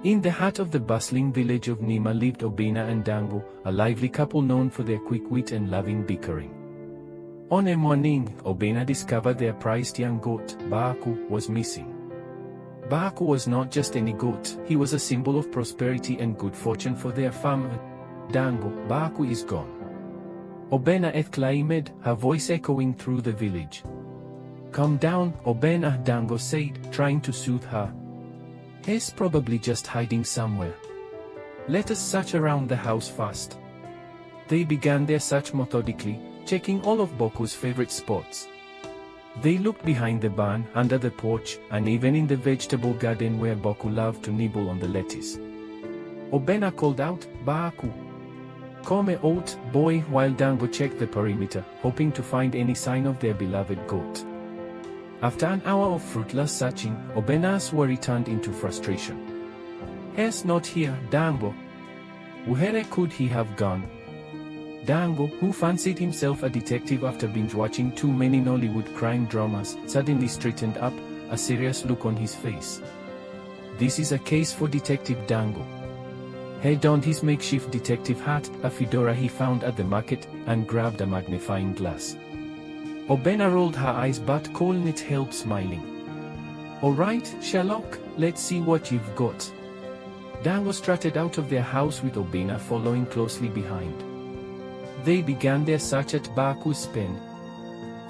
In the heart of the bustling village of Nima lived Obena and Dango, a lively couple known for their quick wit and loving bickering. On a morning, Obena discovered their prized young goat, Baaku, was missing. Baaku was not just any goat, he was a symbol of prosperity and good fortune for their farm. Dango, Baaku is gone. Obena exclaimed, her voice echoing through the village. Calm down, Obena, Dango said, trying to soothe her. He's probably just hiding somewhere. Let us search around the house first. They began their search methodically, checking all of Baaku's favorite spots. They looked behind the barn, under the porch, and even in the vegetable garden where Baaku loved to nibble on the lettuce. Obena called out, Baaku, come out, boy, while Dango checked the perimeter, hoping to find any sign of their beloved goat. After an hour of fruitless searching, Obena's worry turned into frustration. He's not here, Dango. Where could he have gone? Dango, who fancied himself a detective after binge-watching too many Nollywood crime dramas, suddenly straightened up, a serious look on his face. This is a case for Detective Dango. He donned his makeshift detective hat, a fedora he found at the market, and grabbed a magnifying glass. Obena rolled her eyes but couldn't help smiling. All right, Sherlock, let's see what you've got. Dango strutted out of their house with Obena following closely behind. They began their search at Baaku's pen.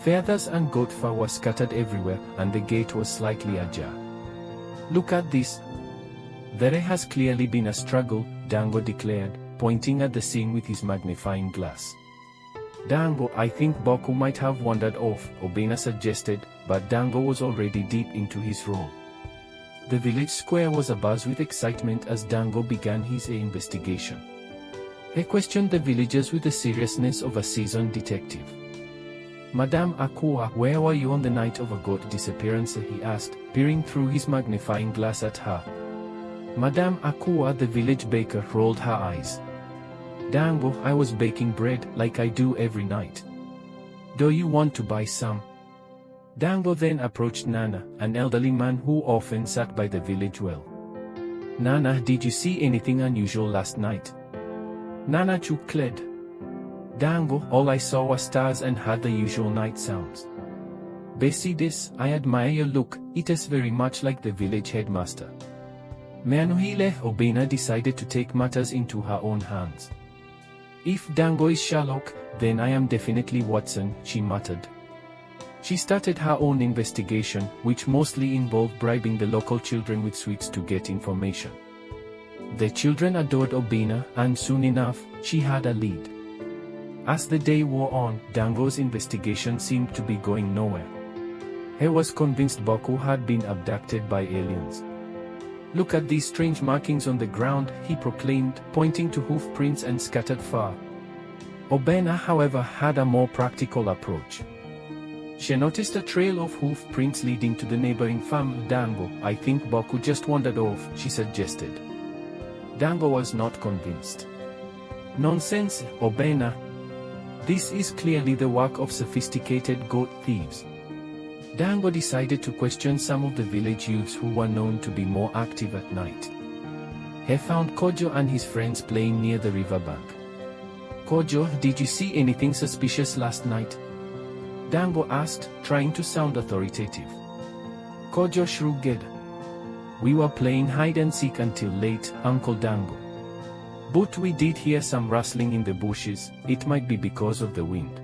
Feathers and goat fur were scattered everywhere, and the gate was slightly ajar. Look at this. There has clearly been a struggle, Dango declared, pointing at the scene with his magnifying glass. Dango, I think Baaku might have wandered off, Obena suggested, but Dango was already deep into his role. The village square was abuzz with excitement as Dango began his investigation. He questioned the villagers with the seriousness of a seasoned detective. Madame Akua, where were you on the night of a goat disappearance? He asked, peering through his magnifying glass at her. Madame Akua, the village baker, rolled her eyes. Dango, I was baking bread, like I do every night. Do you want to buy some? Dango then approached Nana, an elderly man who often sat by the village well. Nana, did you see anything unusual last night? Nana chuckled. Dango, all I saw were stars and heard the usual night sounds. Besides, I admire your look, it is very much like the village headmaster. Meanuhile, Obena decided to take matters into her own hands. If Dango is Sherlock, then I am definitely Watson, she muttered. She started her own investigation, which mostly involved bribing the local children with sweets to get information. The children adored Obena, and soon enough, she had a lead. As the day wore on, Dango's investigation seemed to be going nowhere. He was convinced Baaku had been abducted by aliens. Look at these strange markings on the ground, he proclaimed, pointing to hoof prints and scattered fur. Obena, however, had a more practical approach. She noticed a trail of hoof prints leading to the neighboring farm. Dango, I think Baaku just wandered off, she suggested. Dango was not convinced. Nonsense, Obena. This is clearly the work of sophisticated goat thieves. Dango decided to question some of the village youths who were known to be more active at night. He found Kojo and his friends playing near the riverbank. Kojo, did you see anything suspicious last night? Dango asked, trying to sound authoritative. Kojo shrugged. We were playing hide-and-seek until late, Uncle Dango. But we did hear some rustling in the bushes, it might be because of the wind.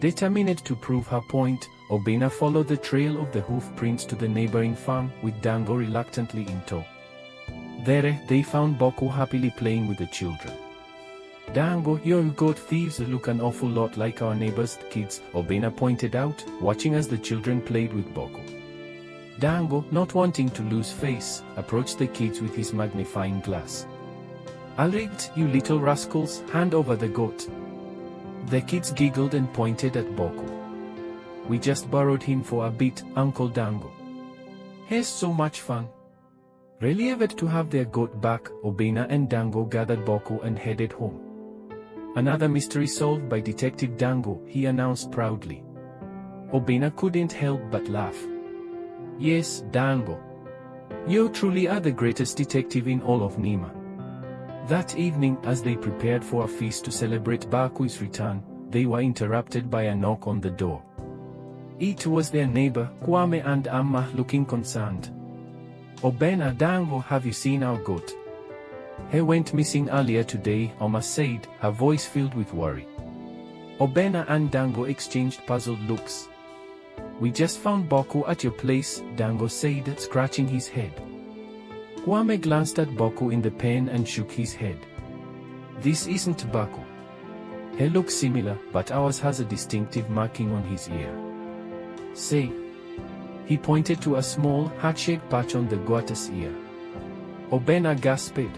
Determined to prove her point, Obena followed the trail of the hoof prints to the neighboring farm, with Dango reluctantly in tow. There, they found Baaku happily playing with the children. Dango, your goat thieves look an awful lot like our neighbor's kids, Obena pointed out, watching as the children played with Baaku. Dango, not wanting to lose face, approached the kids with his magnifying glass. Alright, you little rascals, hand over the goat. The kids giggled and pointed at Baaku. We just borrowed him for a bit, Uncle Dango. He's so much fun. Relieved to have their goat back, Obena and Dango gathered Baaku and headed home. Another mystery solved by Detective Dango, he announced proudly. Obena couldn't help but laugh. Yes, Dango. You truly are the greatest detective in all of Nima. That evening, as they prepared for a feast to celebrate Baaku's return, they were interrupted by a knock on the door. It was their neighbor, Kwame and Amma, looking concerned. "Obena, Dango, have you seen our goat? He went missing earlier today," Amma said, her voice filled with worry. Obena and Dango exchanged puzzled looks. "We just found Baaku at your place," Dango said, scratching his head. Kwame glanced at Baaku in the pen and shook his head. "This isn't Baaku. He looks similar, but ours has a distinctive marking on his ear. Say." He pointed to a small, heart-shaped patch on the goat's ear. Obena gasped.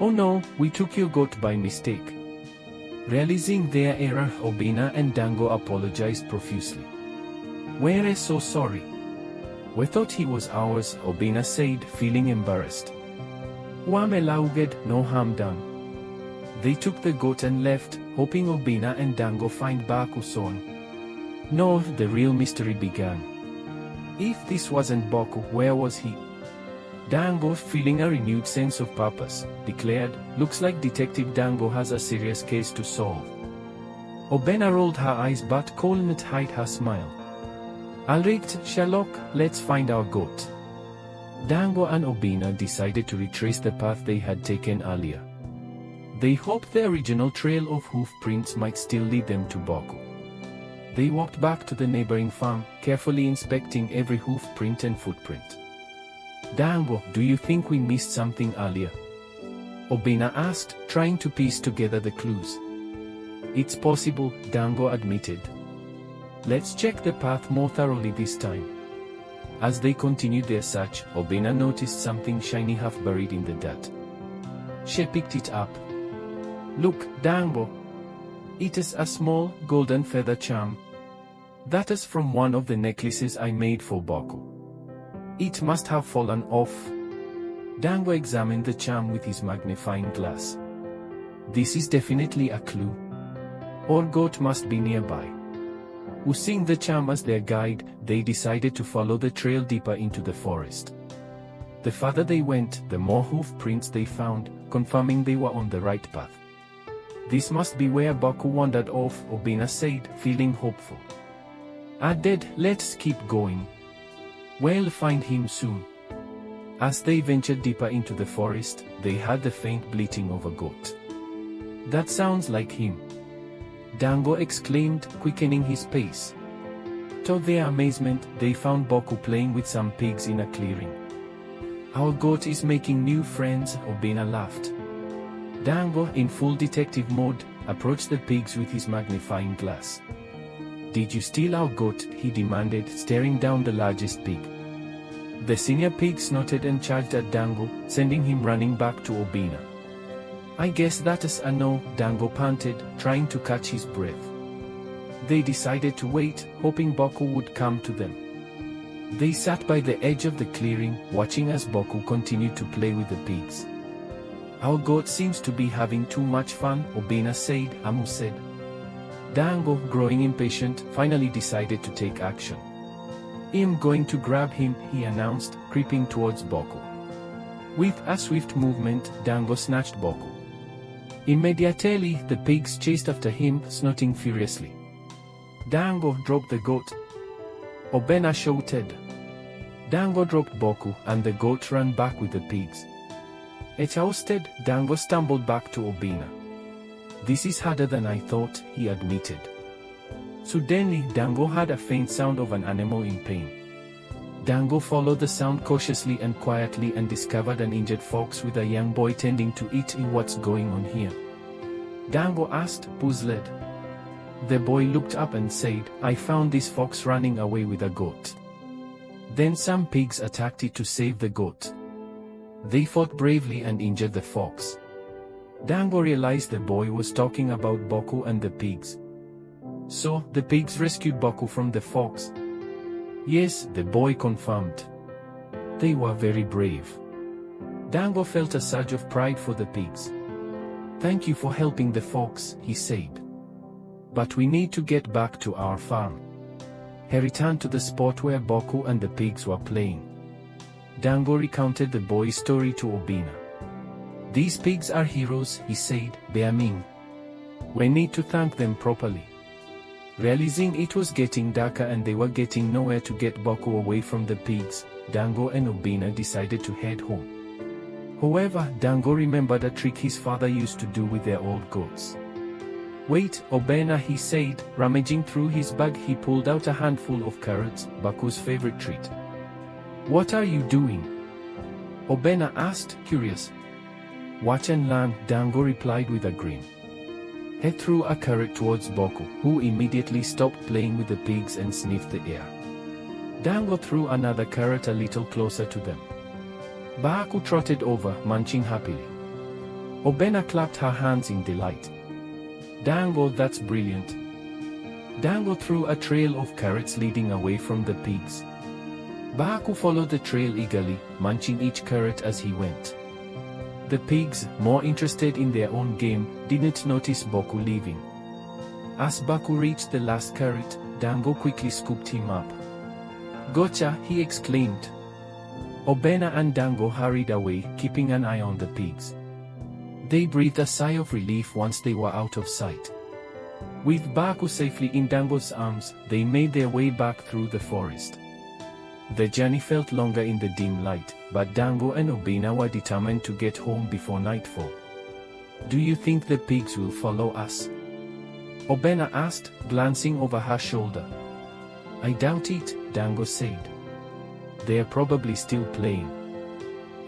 "Oh no, we took your goat by mistake." Realizing their error, Obena and Dango apologized profusely. "We're so sorry. We thought he was ours," Obena said, feeling embarrassed. "Wame lauged, no harm done." They took the goat and left, hoping Obena and Dango find Baaku soon. No, the real mystery began. If this wasn't Baaku, where was he? Dango, feeling a renewed sense of purpose, declared, "Looks like Detective Dango has a serious case to solve." Obena rolled her eyes but couldn't hide her smile. "Alright, Sherlock, let's find our goat." Dango and Obena decided to retrace the path they had taken earlier. They hoped the original trail of hoof prints might still lead them to Baaku. They walked back to the neighboring farm, carefully inspecting every hoof print and footprint. "Dango, do you think we missed something earlier?" Obena asked, trying to piece together the clues. "It's possible," Dango admitted. "Let's check the path more thoroughly this time." As they continued their search, Obena noticed something shiny half buried in the dirt. She picked it up. "Look, Dango. It is a small, golden feather charm. That is from one of the necklaces I made for Baaku. It must have fallen off." Dango examined the charm with his magnifying glass. "This is definitely a clue. Our goat must be nearby." Using the charm as their guide, they decided to follow the trail deeper into the forest. The farther they went, the more hoof prints they found, confirming they were on the right path. "This must be where Baaku wandered off," Obena said, feeling hopeful. "Dad, let's keep going. We'll find him soon." As they ventured deeper into the forest, they heard the faint bleating of a goat. "That sounds like him," Dango exclaimed, quickening his pace. To their amazement, they found Baaku playing with some pigs in a clearing. "Our goat is making new friends," Obena laughed. Dango, in full detective mode, approached the pigs with his magnifying glass. "Did you steal our goat?" he demanded, staring down the largest pig. The senior pig snorted and charged at Dango, sending him running back to Obena. "I guess that is a no," Dango panted, trying to catch his breath. They decided to wait, hoping Baaku would come to them. They sat by the edge of the clearing, watching as Baaku continued to play with the pigs. "Our goat seems to be having too much fun," Obena said, Amu said. Dango, growing impatient, finally decided to take action. "I'm going to grab him," he announced, creeping towards Baaku. With a swift movement, Dango snatched Baaku. Immediately, the pigs chased after him, snorting furiously. Dango dropped the goat. Obena shouted. Dango dropped Baaku, and the goat ran back with the pigs. Exhausted, Dango stumbled back to Obena. "This is harder than I thought," he admitted. Suddenly, Dango heard a faint sound of an animal in pain. Dango followed the sound cautiously and quietly and discovered an injured fox with a young boy tending to it. "What's going on here?" Dango asked, puzzled. The boy looked up and said, "I found this fox running away with a goat. Then some pigs attacked it to save the goat. They fought bravely and injured the fox." Dango realized the boy was talking about Baaku and the pigs. "So, the pigs rescued Baaku from the fox?" "Yes," the boy confirmed. "They were very brave." Dango felt a surge of pride for the pigs. "Thank you for helping the fox," he said. "But we need to get back to our farm." He returned to the spot where Baaku and the pigs were playing. Dango recounted the boy's story to Obena. "These pigs are heroes," he said, beaming. "We need to thank them properly." Realizing it was getting darker and they were getting nowhere to get Baaku away from the pigs, Dango and Obena decided to head home. However, Dango remembered a trick his father used to do with their old goats. "Wait, Obena," he said, rummaging through his bag. He pulled out a handful of carrots, Baaku's favorite treat. "What are you doing?" Obena asked, curious. "Watch and learn," Dango replied with a grin. He threw a carrot towards Baaku, who immediately stopped playing with the pigs and sniffed the air. Dango threw another carrot a little closer to them. Baaku trotted over, munching happily. Obena clapped her hands in delight. "Dango, that's brilliant." Dango threw a trail of carrots leading away from the pigs. Baaku followed the trail eagerly, munching each carrot as he went. The pigs, more interested in their own game, didn't notice Baaku leaving. As Baaku reached the last carrot, Dango quickly scooped him up. "Gotcha!" he exclaimed. Obena and Dango hurried away, keeping an eye on the pigs. They breathed a sigh of relief once they were out of sight. With Baaku safely in Dango's arms, they made their way back through the forest. The journey felt longer in the dim light, but Dango and Obena were determined to get home before nightfall. "Do you think the pigs will follow us?" Obena asked, glancing over her shoulder. "I doubt it," Dango said. "They're probably still playing."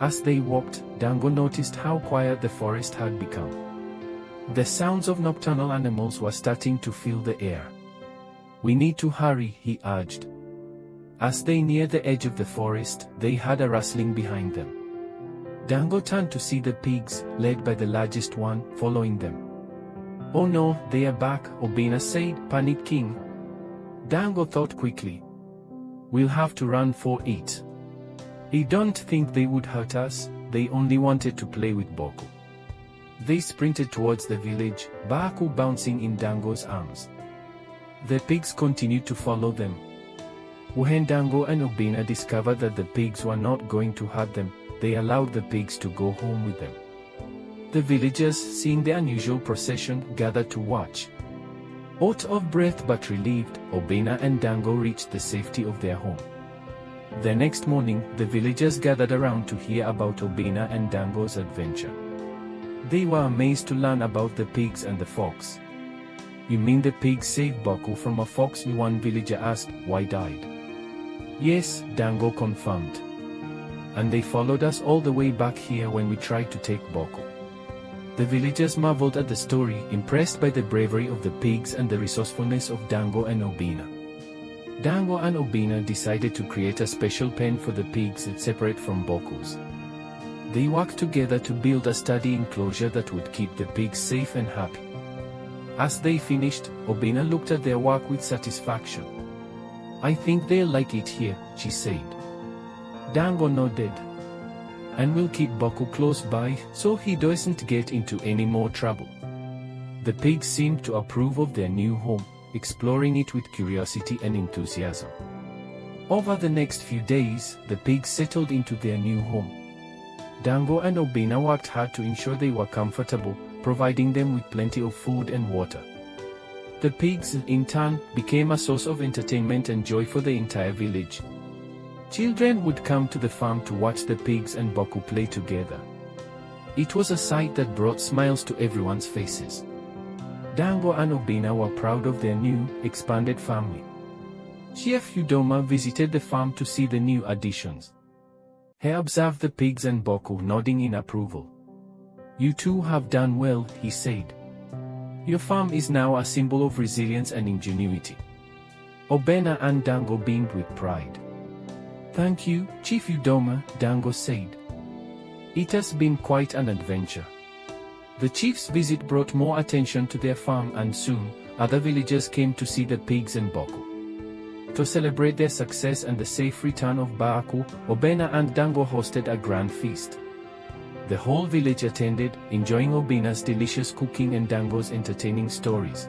As they walked, Dango noticed how quiet the forest had become. The sounds of nocturnal animals were starting to fill the air. "We need to hurry," he urged. As they neared the edge of the forest, they heard a rustling behind them. Dango turned to see the pigs, led by the largest one, following them. "Oh no, they are back," Obena said, panicking. Dango thought quickly. "We'll have to run for it. I don't think they would hurt us, they only wanted to play with Baaku." They sprinted towards the village, Baaku bouncing in Dango's arms. The pigs continued to follow them. When Dango and Obena discovered that the pigs were not going to hurt them, they allowed the pigs to go home with them. The villagers, seeing the unusual procession, gathered to watch. Out of breath but relieved, Obena and Dango reached the safety of their home. The next morning, the villagers gathered around to hear about Obena and Dango's adventure. They were amazed to learn about the pigs and the fox. "You mean the pigs saved Baaku from a fox?" one villager asked. "Why died?" "Yes," Dango confirmed. "And they followed us all the way back here when we tried to take Baaku." The villagers marveled at the story, impressed by the bravery of the pigs and the resourcefulness of Dango and Obena. Dango and Obena decided to create a special pen for the pigs separate from Baaku's. They worked together to build a sturdy enclosure that would keep the pigs safe and happy. As they finished, Obena looked at their work with satisfaction. "I think they'll like it here," she said. Dango nodded. "And we'll keep Baaku close by, so he doesn't get into any more trouble." The pigs seemed to approve of their new home, exploring it with curiosity and enthusiasm. Over the next few days, the pigs settled into their new home. Dango and Obena worked hard to ensure they were comfortable, providing them with plenty of food and water. The pigs, in turn, became a source of entertainment and joy for the entire village. Children would come to the farm to watch the pigs and Baaku play together. It was a sight that brought smiles to everyone's faces. Dango and Obena were proud of their new, expanded family. Chief Udoma visited the farm to see the new additions. He observed the pigs and Baaku, nodding in approval. "You two have done well," he said. "Your farm is now a symbol of resilience and ingenuity." Obena and Dango beamed with pride. "Thank you, Chief Udoma," Dango said. "It has been quite an adventure." The chief's visit brought more attention to their farm, and soon, other villagers came to see the pigs and Baaku. To celebrate their success and the safe return of Baaku, Obena and Dango hosted a grand feast. The whole village attended, enjoying Obena's delicious cooking and Dango's entertaining stories.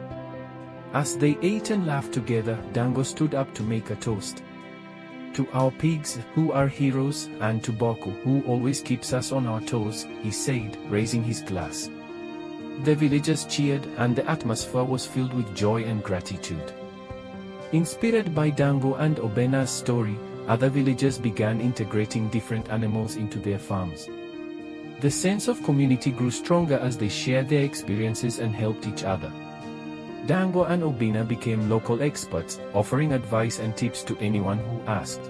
As they ate and laughed together, Dango stood up to make a toast. To our pigs, who are heroes, and to Baaku, who always keeps us on our toes, he said, raising his glass. The villagers cheered, and the atmosphere was filled with joy and gratitude. Inspired by Dango and Obena's story, other villagers began integrating different animals into their farms. The sense of community grew stronger as they shared their experiences and helped each other. Dango and Obena became local experts, offering advice and tips to anyone who asked.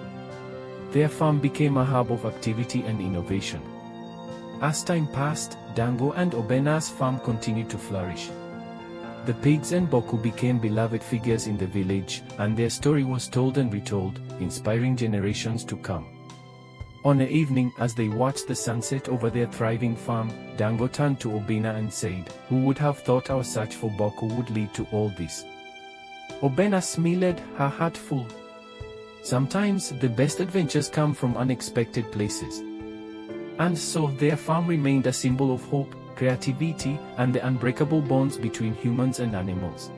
Their farm became a hub of activity and innovation. As time passed, Dango and Obena's farm continued to flourish. The pigs and Baaku became beloved figures in the village, and their story was told and retold, inspiring generations to come. On an evening, as they watched the sunset over their thriving farm, Dango turned to Obena and said, "Who would have thought our search for Baaku would lead to all this?" Obena smiled, her heart full. Sometimes, the best adventures come from unexpected places. And so, their farm remained a symbol of hope, creativity, and the unbreakable bonds between humans and animals.